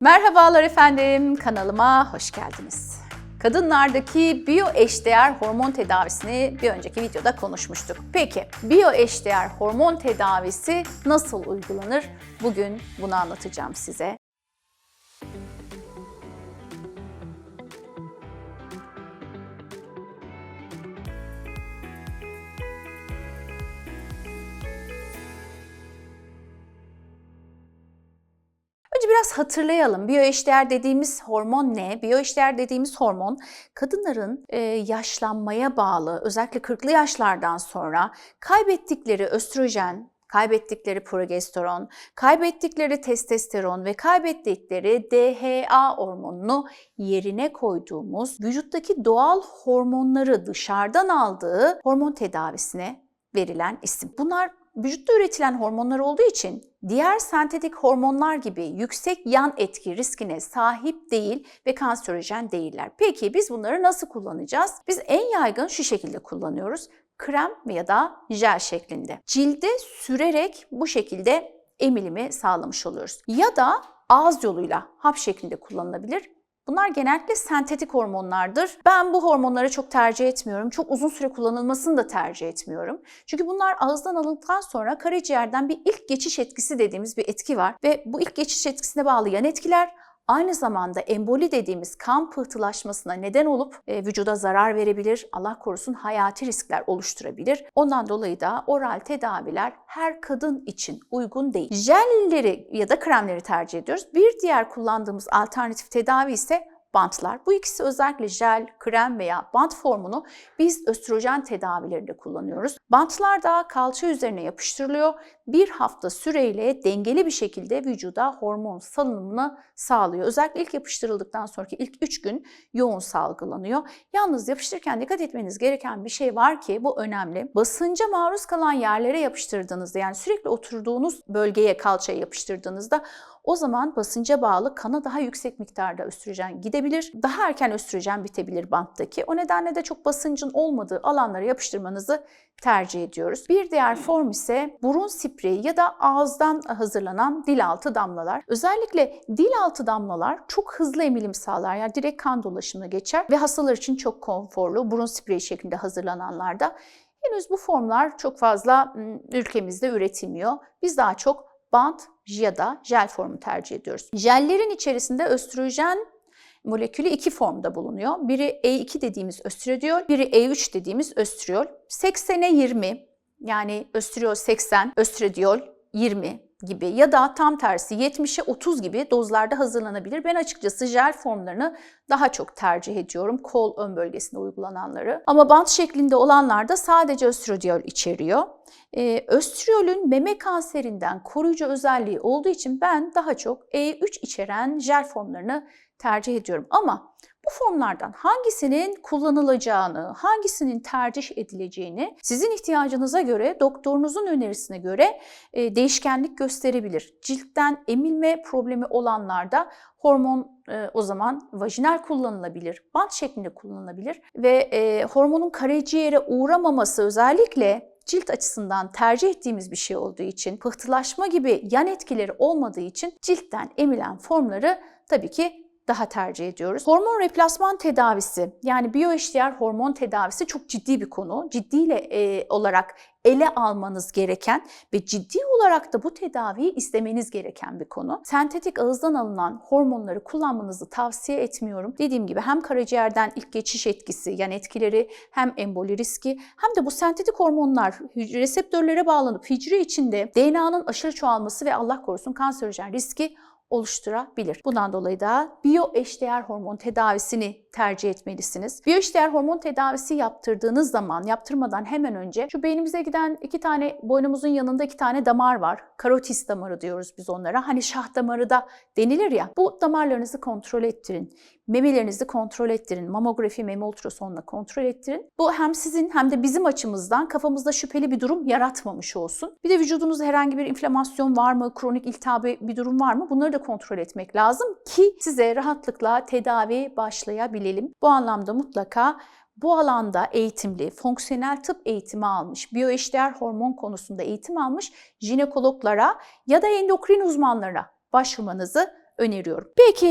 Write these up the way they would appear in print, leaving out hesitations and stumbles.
Merhabalar efendim, kanalıma hoş geldiniz. Kadınlardaki biyoeşdeğer hormon tedavisini bir önceki videoda konuşmuştuk. Peki, biyoeşdeğer hormon tedavisi nasıl uygulanır? Bugün bunu anlatacağım size. Önce biraz hatırlayalım. Biyoeşdeğer dediğimiz hormon ne? Biyoeşdeğer dediğimiz hormon kadınların yaşlanmaya bağlı, özellikle 40'lı yaşlardan sonra kaybettikleri östrojen, kaybettikleri progesteron, kaybettikleri testosteron ve kaybettikleri DHA hormonunu yerine koyduğumuz vücuttaki doğal hormonları dışarıdan aldığı hormon tedavisine verilen isim. Bunlar vücutta üretilen hormonlar olduğu için diğer sentetik hormonlar gibi yüksek yan etki riskine sahip değil ve kanserojen değiller. Peki biz bunları nasıl kullanacağız? Biz en yaygın şu şekilde kullanıyoruz. Krem ya da jel şeklinde. Cilde sürerek bu şekilde emilimi sağlamış oluyoruz. Ya da ağız yoluyla hap şeklinde kullanılabilir. Bunlar genellikle sentetik hormonlardır. Ben bu hormonları çok tercih etmiyorum. Çok uzun süre kullanılmasını da tercih etmiyorum. Çünkü bunlar ağızdan alındıktan sonra karaciğerden bir ilk geçiş etkisi dediğimiz bir etki var. Ve bu ilk geçiş etkisine bağlı yan etkiler aynı zamanda emboli dediğimiz kan pıhtılaşmasına neden olup vücuda zarar verebilir, Allah korusun hayati riskler oluşturabilir. Ondan dolayı da oral tedaviler her kadın için uygun değil. Jelleri ya da kremleri tercih ediyoruz. Bir diğer kullandığımız alternatif tedavi ise bantlar. Bu ikisi özellikle jel, krem veya bant formunu biz östrojen tedavilerinde kullanıyoruz. Bantlar da kalça üzerine yapıştırılıyor. Bir hafta süreyle dengeli bir şekilde vücuda hormon salınımını sağlıyor. Özellikle ilk yapıştırıldıktan sonraki ilk 3 gün yoğun salgılanıyor. Yalnız yapıştırırken dikkat etmeniz gereken bir şey var ki bu önemli. Basınca maruz kalan yerlere yapıştırdığınızda, yani sürekli oturduğunuz bölgeye, kalçaya yapıştırdığınızda o zaman basınca bağlı kana daha yüksek miktarda östrojen gidebilir. Daha erken östrojen bitebilir banttaki. O nedenle de çok basıncın olmadığı alanlara yapıştırmanızı tercih ediyoruz. Bir diğer form ise burun spreyi ya da ağızdan hazırlanan dil altı damlalar. Özellikle dil altı damlalar çok hızlı emilim sağlar. Yani direkt kan dolaşımına geçer ve hastalar için çok konforlu. Burun spreyi şeklinde hazırlananlarda henüz bu formlar çok fazla ülkemizde üretilmiyor. Biz daha çok bant ya da jel formu tercih ediyoruz. Jellerin içerisinde östrojen molekülü iki formda bulunuyor. Biri E2 dediğimiz östradiol, biri E3 dediğimiz östradiol. 80'e 20, yani östradiol 80, östradiol 20 gibi ya da tam tersi 70'e 30 gibi dozlarda hazırlanabilir. Ben açıkçası jel formlarını daha çok tercih ediyorum. Kol ön bölgesinde uygulananları. Ama bant şeklinde olanlar da sadece östradiol içeriyor. Östradiolün meme kanserinden koruyucu özelliği olduğu için ben daha çok E3 içeren jel formlarını tercih ediyorum. Ama bu formlardan hangisinin kullanılacağını, hangisinin tercih edileceğini sizin ihtiyacınıza göre, doktorunuzun önerisine göre değişkenlik gösterebilir. Ciltten emilme problemi olanlarda hormon o zaman vajinal kullanılabilir, bant şeklinde kullanılabilir ve hormonun karaciğere uğramaması özellikle cilt açısından tercih ettiğimiz bir şey olduğu için, pıhtılaşma gibi yan etkileri olmadığı için ciltten emilen formları tabii ki daha tercih ediyoruz. Hormon replasman tedavisi, yani biyoeşdeğer hormon tedavisi çok ciddi bir konu. Ciddi olarak ele almanız gereken ve ciddi olarak da bu tedaviyi istemeniz gereken bir konu. Sentetik ağızdan alınan hormonları kullanmanızı tavsiye etmiyorum. Dediğim gibi hem karaciğerden ilk geçiş etkisi, yani etkileri, hem emboli riski, hem de bu sentetik hormonlar reseptörlere bağlanıp hücre içinde DNA'nın aşırı çoğalması ve Allah korusun kanserojen riski oluşturabilir. Bundan dolayı da biyoeşdeğer hormon tedavisini tercih etmelisiniz. Biyoeşdeğer hormon tedavisi yaptırdığınız zaman, yaptırmadan hemen önce şu beynimize giden boynumuzun yanında 2 tane damar var. Karotis damarı diyoruz biz onlara. Hani şah damarı da denilir ya. Bu damarlarınızı kontrol ettirin. Memelerinizi kontrol ettirin. Mamografi, meme ultrasonla kontrol ettirin. Bu hem sizin hem de bizim açımızdan kafamızda şüpheli bir durum yaratmamış olsun. Bir de vücudunuzda herhangi bir inflamasyon var mı, kronik iltihabi bir durum var mı? Bunları da kontrol etmek lazım ki size rahatlıkla tedavi başlayabilelim. Bu anlamda mutlaka bu alanda eğitimli, fonksiyonel tıp eğitimi almış, biyoeşdeğer hormon konusunda eğitim almış jinekologlara ya da endokrin uzmanlarına başvurmanızı öneriyorum. Peki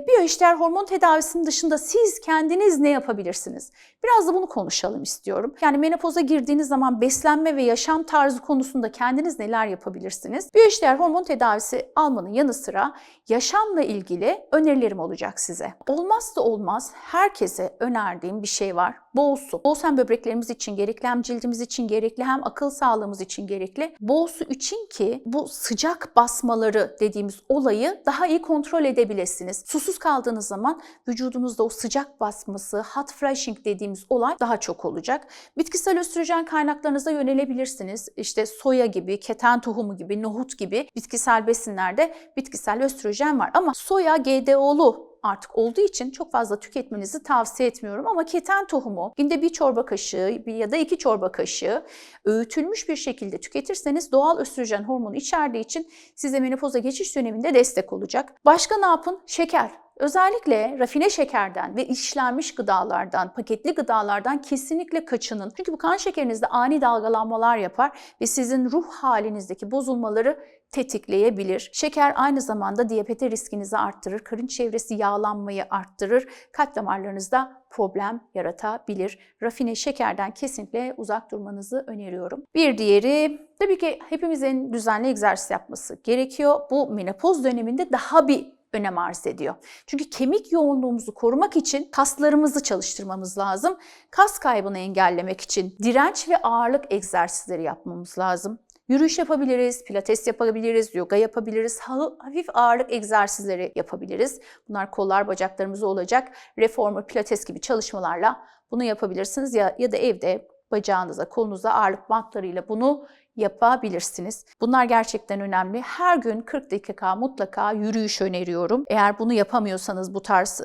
biyoeşdeğer hormon tedavisinin dışında siz kendiniz ne yapabilirsiniz? Biraz da bunu konuşalım istiyorum. Yani menopoza girdiğiniz zaman beslenme ve yaşam tarzı konusunda kendiniz neler yapabilirsiniz? Biyoeşdeğer hormon tedavisi almanın yanı sıra yaşamla ilgili önerilerim olacak size. Olmazsa olmaz herkese önerdiğim bir şey var. Bol su. Bol su hem böbreklerimiz için gerekli, hem cildimiz için gerekli, hem akıl sağlığımız için gerekli. Bol su için ki bu sıcak basmaları dediğimiz olayı daha iyi kontrol edebilirsiniz. Susuz kaldığınız zaman vücudunuzda o sıcak basması, hot flushing dediğimiz olay daha çok olacak. Bitkisel östrojen kaynaklarınıza yönelebilirsiniz. İşte soya gibi, keten tohumu gibi, nohut gibi bitkisel besinlerde bitkisel östrojen var. Ama soya GDO'lu artık olduğu için çok fazla tüketmenizi tavsiye etmiyorum. Ama keten tohumu günde 1 çorba kaşığı ya da 2 çorba kaşığı öğütülmüş bir şekilde tüketirseniz doğal östrojen hormonu içerdiği için size menopoza geçiş döneminde destek olacak. Başka ne yapın? Şeker. Özellikle rafine şekerden ve işlenmiş gıdalardan, paketli gıdalardan kesinlikle kaçının. Çünkü bu kan şekerinizde ani dalgalanmalar yapar ve sizin ruh halinizdeki bozulmaları tetikleyebilir. Şeker aynı zamanda diyabete riskinizi arttırır, karın çevresi yağlanmayı arttırır, kalp damarlarınızda problem yaratabilir. Rafine şekerden kesinlikle uzak durmanızı öneriyorum. Bir diğeri, tabii ki hepimizin düzenli egzersiz yapması gerekiyor. Bu menopoz döneminde daha bir önem arz ediyor. Çünkü kemik yoğunluğumuzu korumak için kaslarımızı çalıştırmamız lazım. Kas kaybını engellemek için direnç ve ağırlık egzersizleri yapmamız lazım. Yürüyüş yapabiliriz, pilates yapabiliriz, yoga yapabiliriz, hafif ağırlık egzersizleri yapabiliriz. Bunlar kollar, bacaklarımıza olacak. Reformer, pilates gibi çalışmalarla bunu yapabilirsiniz ya da evde bacağınıza, kolunuza ağırlık bantlarıyla bunu yapabilirsiniz. Bunlar gerçekten önemli. Her gün 40 dakika mutlaka yürüyüş öneriyorum. Eğer bunu yapamıyorsanız, bu tarz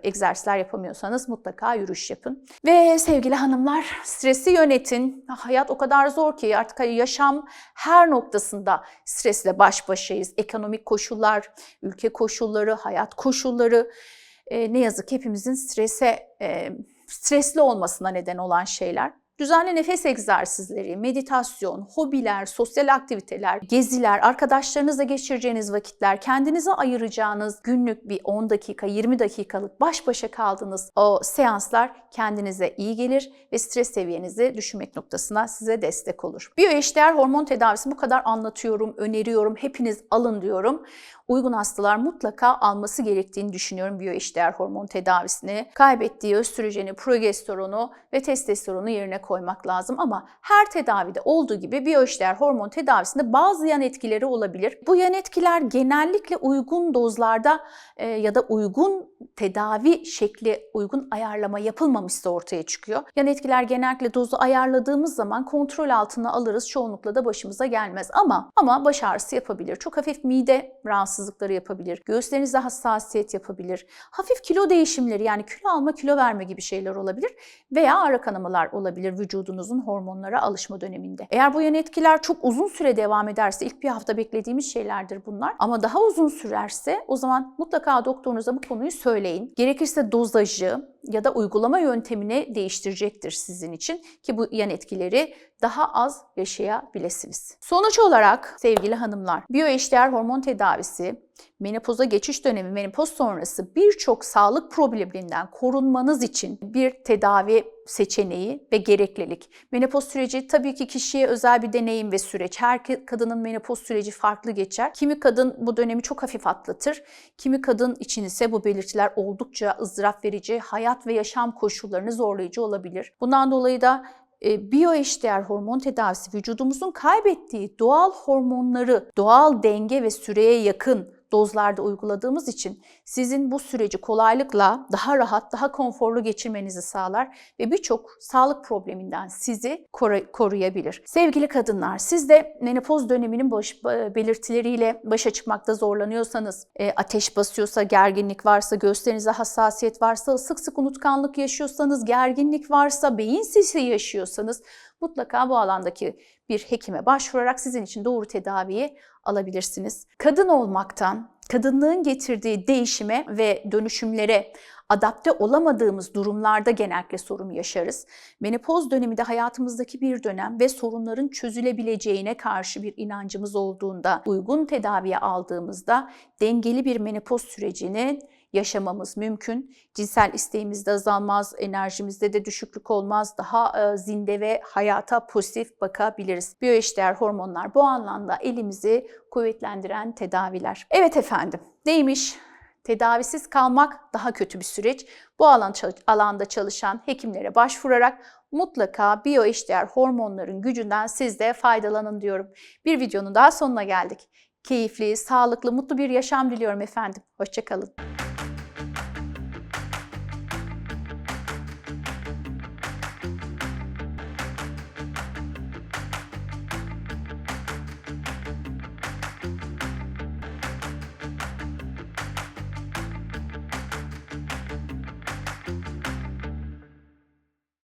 egzersizler yapamıyorsanız mutlaka yürüyüş yapın. Ve sevgili hanımlar, stresi yönetin. Hayat o kadar zor ki artık yaşam her noktasında stresle baş başayız. Ekonomik koşullar, ülke koşulları, hayat koşulları ne yazık ki hepimizin stresli olmasına neden olan şeyler. Düzenli nefes egzersizleri, meditasyon, hobiler, sosyal aktiviteler, geziler, arkadaşlarınızla geçireceğiniz vakitler, kendinize ayıracağınız günlük bir 10 dakika, 20 dakikalık baş başa kaldığınız o seanslar kendinize iyi gelir ve stres seviyenizi düşürmek noktasına size destek olur. Biyoeşdeğer hormon tedavisi bu kadar anlatıyorum, öneriyorum, hepiniz alın diyorum. Uygun hastalar mutlaka alması gerektiğini düşünüyorum biyoeşdeğer hormon tedavisini. Kaybettiği östrojeni, progesteronu ve testosteronu yerine koymak lazım ama her tedavide olduğu gibi biyoeşdeğer hormon tedavisinde bazı yan etkileri olabilir. Bu yan etkiler genellikle uygun dozlarda ya da uygun tedavi şekli, uygun ayarlama yapılmamışsa ortaya çıkıyor. Yan etkiler genellikle dozu ayarladığımız zaman kontrol altına alırız. Çoğunlukla da başımıza gelmez ama baş ağrısı yapabilir. Çok hafif mide rahatsızlıkları yapabilir. Göğüslerinizde hassasiyet yapabilir. Hafif kilo değişimleri, yani kilo alma, kilo verme gibi şeyler olabilir veya ara kanamalar olabilir vücudunuzun hormonlara alışma döneminde. Eğer bu yan etkiler çok uzun süre devam ederse, ilk bir hafta beklediğimiz şeylerdir bunlar, ama daha uzun sürerse o zaman mutlaka doktorunuza bu konuyu söyleyin. Gerekirse dozajı ya da uygulama yöntemini değiştirecektir sizin için ki bu yan etkileri daha az yaşayabilirsiniz. Sonuç olarak sevgili hanımlar, biyoeşdeğer hormon tedavisi menopoza geçiş dönemi, menopoz sonrası birçok sağlık probleminden korunmanız için bir tedavi seçeneği ve gereklilik. Menopoz süreci tabii ki kişiye özel bir deneyim ve süreç. Her kadının menopoz süreci farklı geçer. Kimi kadın bu dönemi çok hafif atlatır. Kimi kadın için ise bu belirtiler oldukça ızdırap verici, hayat ve yaşam koşullarını zorlayıcı olabilir. Bundan dolayı da biyoeşdeğer hormon tedavisi vücudumuzun kaybettiği doğal hormonları doğal denge ve süreye yakın dozlarda uyguladığımız için sizin bu süreci kolaylıkla daha rahat, daha konforlu geçirmenizi sağlar ve birçok sağlık probleminden sizi koruyabilir. Sevgili kadınlar, siz de menopoz döneminin belirtileriyle başa çıkmakta zorlanıyorsanız, ateş basıyorsa, gerginlik varsa, göğüslerinize hassasiyet varsa, sık sık unutkanlık yaşıyorsanız, gerginlik varsa, beyin sisi yaşıyorsanız mutlaka bu alandaki bir hekime başvurarak sizin için doğru tedaviyi alabilirsiniz. Kadın olmaktan kadınlığın getirdiği değişime ve dönüşümlere adapte olamadığımız durumlarda genellikle sorun yaşarız. Menopoz dönemi de hayatımızdaki bir dönem ve sorunların çözülebileceğine karşı bir inancımız olduğunda, uygun tedaviye aldığımızda dengeli bir menopoz sürecini yaşamamız mümkün. Cinsel isteğimizde azalmaz, enerjimizde de düşüklük olmaz, daha zinde ve hayata pozitif bakabiliriz. Biyoeşdeğer hormonlar bu anlamda elimizi kuvvetlendiren tedaviler. Evet efendim, neymiş? Tedavisiz kalmak daha kötü bir süreç. Bu alanda çalışan hekimlere başvurarak mutlaka biyoeşdeğer hormonların gücünden siz de faydalanın diyorum. Bir videonun daha sonuna geldik. Keyifli, sağlıklı, mutlu bir yaşam diliyorum efendim. Hoşça kalın.